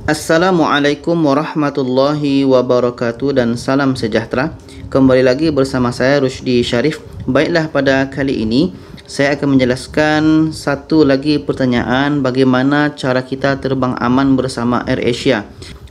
Assalamualaikum warahmatullahi wabarakatuh dan salam sejahtera. Kembali lagi bersama saya Rusdi Syarif. Baiklah, pada kali ini saya akan menjelaskan satu lagi pertanyaan, bagaimana cara kita terbang aman bersama AirAsia.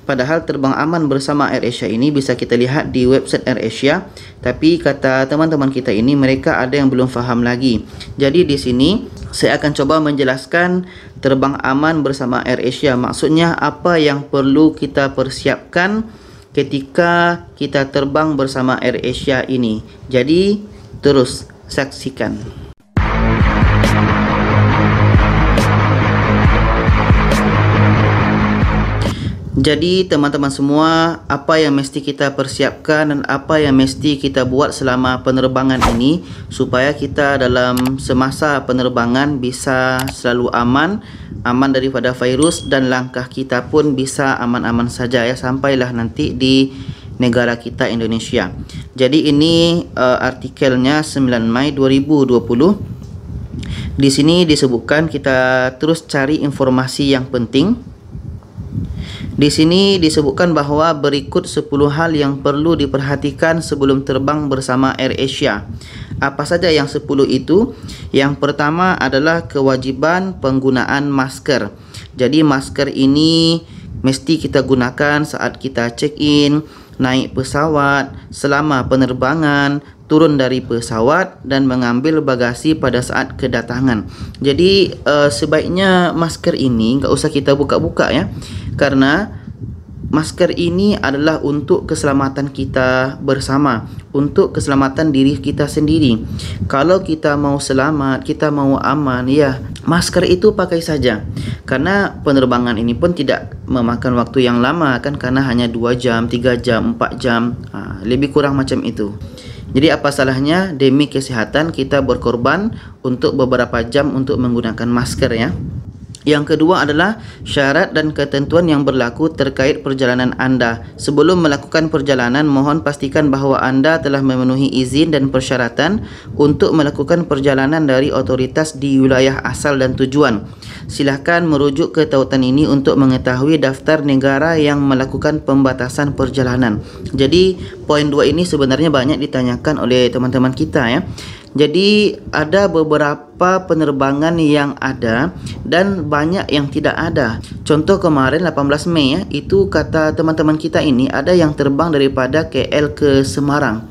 Padahal terbang aman bersama AirAsia ini bisa kita lihat di website AirAsia, tapi kata teman-teman kita ini mereka ada yang belum faham lagi. Jadi di sini saya akan coba menjelaskan terbang aman bersama AirAsia. Maksudnya apa yang perlu kita persiapkan ketika kita terbang bersama AirAsia ini. Jadi terus saksikan. Jadi teman-teman semua, apa yang mesti kita persiapkan dan apa yang mesti kita buat selama penerbangan ini supaya kita dalam semasa penerbangan bisa selalu aman daripada virus, dan langkah kita pun bisa aman-aman saja ya, sampailah nanti di negara kita Indonesia. Jadi ini artikelnya 9 Mei 2020. Di sini disebutkan, kita terus cari informasi yang penting. Di sini disebutkan bahwa berikut 10 hal yang perlu diperhatikan sebelum terbang bersama AirAsia. Apa saja yang 10 itu? Yang pertama adalah kewajiban penggunaan masker. Jadi masker ini mesti kita gunakan saat kita check-in, naik pesawat, selama penerbangan, turun dari pesawat, dan mengambil bagasi pada saat kedatangan. Jadi sebaiknya masker ini nggak usah kita buka-buka ya, karena masker ini adalah untuk keselamatan kita bersama, untuk keselamatan diri kita sendiri. Kalau kita mau selamat, kita mau aman ya, masker itu pakai saja. Karena penerbangan ini pun tidak memakan waktu yang lama kan, karena hanya 2 jam, 3 jam, 4 jam, lebih kurang macam itu. Jadi apa salahnya demi kesehatan kita berkorban untuk beberapa jam untuk menggunakan masker ya. Yang kedua adalah syarat dan ketentuan yang berlaku terkait perjalanan Anda. Sebelum melakukan perjalanan, mohon pastikan bahawa Anda telah memenuhi izin dan persyaratan untuk melakukan perjalanan dari otoritas di wilayah asal dan tujuan. Silakan merujuk ke tautan ini untuk mengetahui daftar negara yang melakukan pembatasan perjalanan. Jadi poin 2 ini sebenarnya banyak ditanyakan oleh teman-teman kita ya. Jadi ada beberapa penerbangan yang ada dan banyak yang tidak ada. Contoh kemarin 18 Mei ya, itu kata teman-teman kita ini ada yang terbang daripada KL ke Semarang.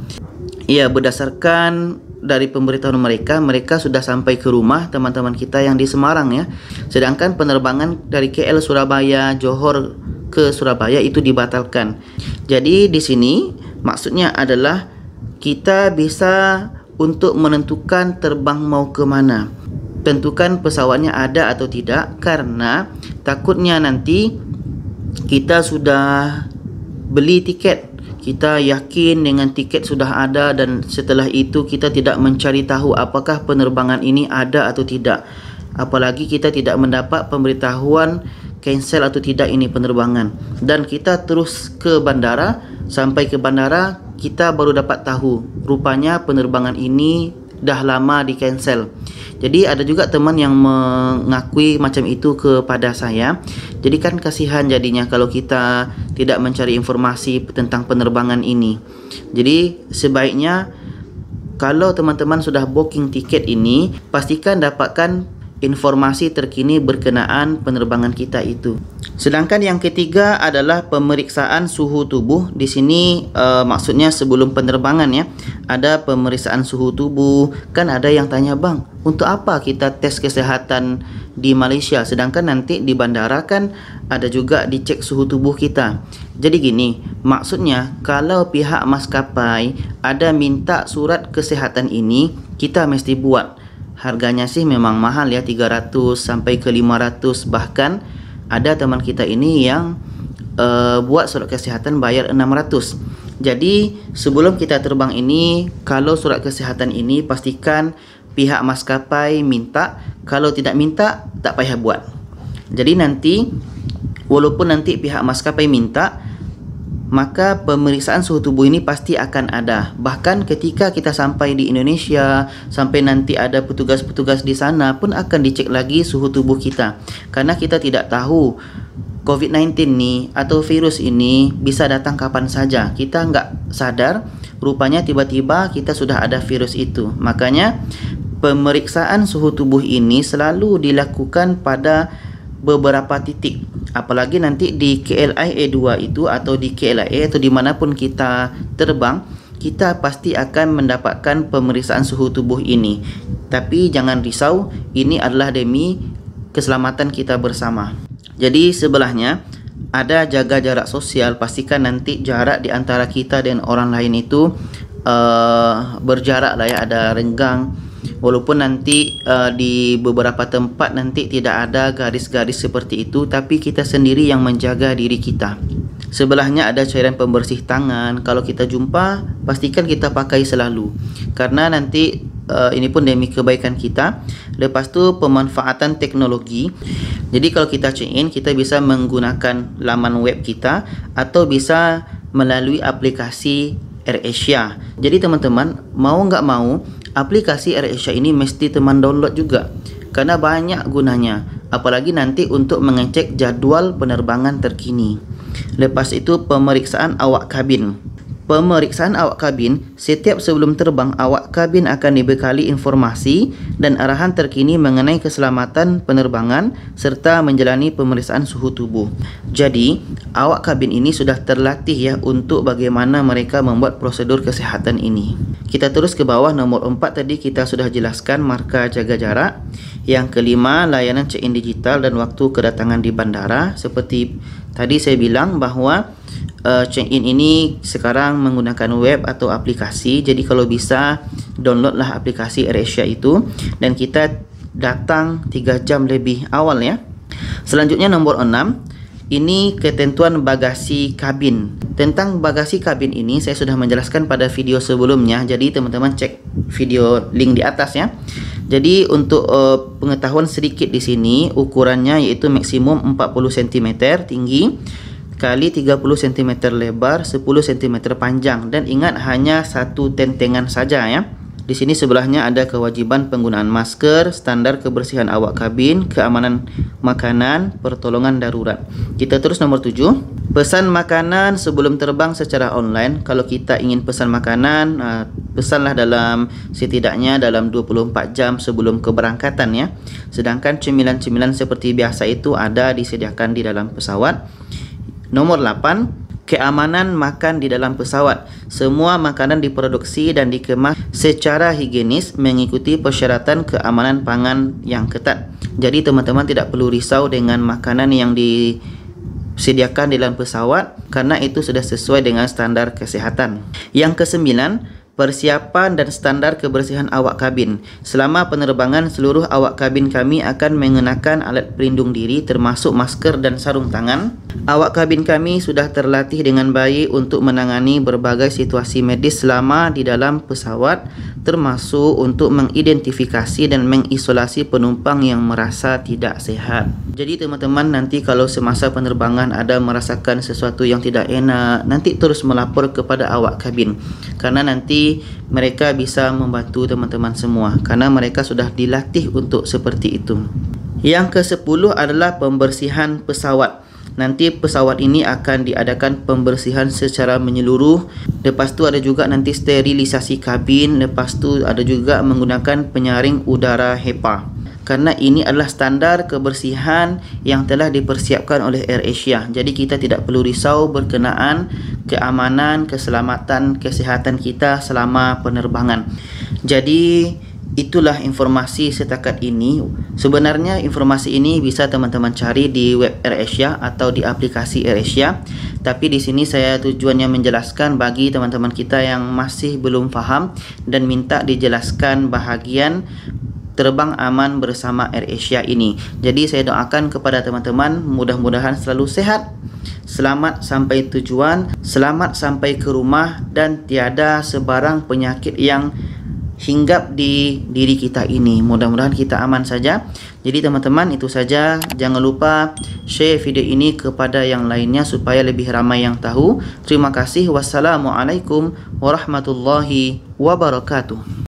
Ya, berdasarkan dari pemberitahuan mereka sudah sampai ke rumah teman-teman kita yang di Semarang ya. Sedangkan penerbangan dari KL Surabaya, Johor ke Surabaya itu dibatalkan. Jadi di sini maksudnya adalah kita bisa untuk menentukan terbang mau ke mana. Tentukan pesawatnya ada atau tidak, karena takutnya nanti kita sudah beli tiket, kita yakin dengan tiket sudah ada, dan setelah itu kita tidak mencari tahu apakah penerbangan ini ada atau tidak. Apalagi kita tidak mendapat pemberitahuan cancel atau tidak ini penerbangan, dan kita terus ke bandara. Sampai ke bandara kita baru dapat tahu rupanya penerbangan ini dah lama di cancel. Jadi ada juga teman yang mengakui macam itu kepada saya. Jadi kan kasihan jadinya kalau kita tidak mencari informasi tentang penerbangan ini. Jadi sebaiknya kalau teman-teman sudah booking tiket ini, pastikan dapatkan informasi terkini berkenaan penerbangan kita itu. Sedangkan yang ketiga adalah pemeriksaan suhu tubuh. Di sini maksudnya sebelum penerbangan ya, ada pemeriksaan suhu tubuh. Kan ada yang tanya, "Bang, untuk apa kita tes kesehatan di Malaysia, sedangkan nanti di bandara kan ada juga dicek suhu tubuh kita?" Jadi gini, maksudnya kalau pihak maskapai ada minta surat kesehatan ini, kita mesti buat. Harganya sih memang mahal ya, 300 sampai ke 500, bahkan ada teman kita ini yang buat surat kesehatan bayar 600. Jadi sebelum kita terbang ini, kalau surat kesehatan ini pastikan pihak maskapai minta. Kalau tidak minta, tak payah buat. Jadi nanti walaupun nanti pihak maskapai minta, maka pemeriksaan suhu tubuh ini pasti akan ada. Bahkan ketika kita sampai di Indonesia, sampai nanti ada petugas-petugas di sana pun akan dicek lagi suhu tubuh kita. Karena kita tidak tahu COVID-19 ni atau virus ini bisa datang kapan saja. Kita nggak sadar, rupanya tiba-tiba kita sudah ada virus itu. Makanya pemeriksaan suhu tubuh ini selalu dilakukan pada beberapa titik. Apalagi nanti di KLIA 2 itu atau di KLIA atau dimanapun kita terbang, kita pasti akan mendapatkan pemeriksaan suhu tubuh ini. Tapi jangan risau, ini adalah demi keselamatan kita bersama. Jadi sebelahnya ada jaga jarak sosial, pastikan nanti jarak di antara kita dan orang lain itu berjarak lah ya, ada renggang. Walaupun nanti di beberapa tempat nanti tidak ada garis-garis seperti itu, tapi kita sendiri yang menjaga diri kita. Sebelahnya ada cairan pembersih tangan. Kalau kita jumpa, pastikan kita pakai selalu, karena nanti ini pun demi kebaikan kita. Lepas tu pemanfaatan teknologi. Jadi kalau kita check in, kita bisa menggunakan laman web kita atau bisa melalui aplikasi AirAsia. Jadi teman-teman, mau nggak mau, aplikasi AirAsia ini mesti teman download juga, karena banyak gunanya. Apalagi nanti untuk mengecek jadual penerbangan terkini. Lepas itu pemeriksaan awak kabin. Pemeriksaan awak kabin, setiap sebelum terbang, awak kabin akan dibekali informasi dan arahan terkini mengenai keselamatan penerbangan serta menjalani pemeriksaan suhu tubuh. Jadi, awak kabin ini sudah terlatih ya untuk bagaimana mereka membuat prosedur kesehatan ini. Kita terus ke bawah, nomor 4 tadi kita sudah jelaskan marka jaga jarak. Yang kelima, layanan check-in digital dan waktu kedatangan di bandara. Seperti tadi saya bilang bahwa check-in ini sekarang menggunakan web atau aplikasi. Jadi kalau bisa downloadlah aplikasi AirAsia itu dan kita datang 3 jam lebih awal ya. Selanjutnya nomor 6, ini ketentuan bagasi kabin. Tentang bagasi kabin ini saya sudah menjelaskan pada video sebelumnya. Jadi teman-teman cek video link di atas ya. Jadi untuk pengetahuan sedikit di sini, ukurannya yaitu maksimum 40 cm tinggi kali 30 cm lebar, 10 cm panjang, dan ingat hanya satu tentengan saja ya. Di sini sebelahnya ada kewajiban penggunaan masker, standar kebersihan awak kabin, keamanan makanan, pertolongan darurat. Kita terus nomor 7, pesan makanan sebelum terbang secara online. Kalau kita ingin pesan makanan, pesanlah dalam setidaknya dalam 24 jam sebelum keberangkatan ya. Sedangkan cemilan-cemilan seperti biasa itu ada disediakan di dalam pesawat. Nomor 8, keamanan makan di dalam pesawat. Semua makanan diproduksi dan dikemas secara higienis mengikuti persyaratan keamanan pangan yang ketat. Jadi teman-teman tidak perlu risau dengan makanan yang disediakan di dalam pesawat, karena itu sudah sesuai dengan standar kesehatan. Yang ke-9, persiapan dan standar kebersihan awak kabin. Selama penerbangan, seluruh awak kabin kami akan mengenakan alat pelindung diri termasuk masker dan sarung tangan. Awak kabin kami sudah terlatih dengan baik untuk menangani berbagai situasi medis selama di dalam pesawat, termasuk untuk mengidentifikasi dan mengisolasi penumpang yang merasa tidak sehat. Jadi teman-teman, nanti kalau semasa penerbangan ada merasakan sesuatu yang tidak enak, nanti terus melapor kepada awak kabin, karena nanti mereka bisa membantu teman-teman semua, karena mereka sudah dilatih untuk seperti itu. Yang ke-10 adalah pembersihan pesawat. Nanti pesawat ini akan diadakan pembersihan secara menyeluruh. Lepas tu ada juga nanti sterilisasi kabin. Lepas tu ada juga menggunakan penyaring udara HEPA. Karena ini adalah standar kebersihan yang telah dipersiapkan oleh AirAsia. Jadi kita tidak perlu risau berkenaan keamanan, keselamatan, kesehatan kita selama penerbangan. Jadi itulah informasi setakat ini. Sebenarnya informasi ini bisa teman-teman cari di web AirAsia atau di aplikasi AirAsia. Tapi di sini saya tujuannya menjelaskan bagi teman-teman kita yang masih belum faham dan minta dijelaskan bahagian terbang aman bersama AirAsia ini. Jadi saya doakan kepada teman-teman mudah-mudahan selalu sehat, selamat sampai tujuan, selamat sampai ke rumah, dan tiada sebarang penyakit yang hinggap di diri kita ini. Mudah-mudahan kita aman saja. Jadi teman-teman, itu saja. Jangan lupa share video ini kepada yang lainnya supaya lebih ramai yang tahu. Terima kasih. Wassalamualaikum warahmatullahi wabarakatuh.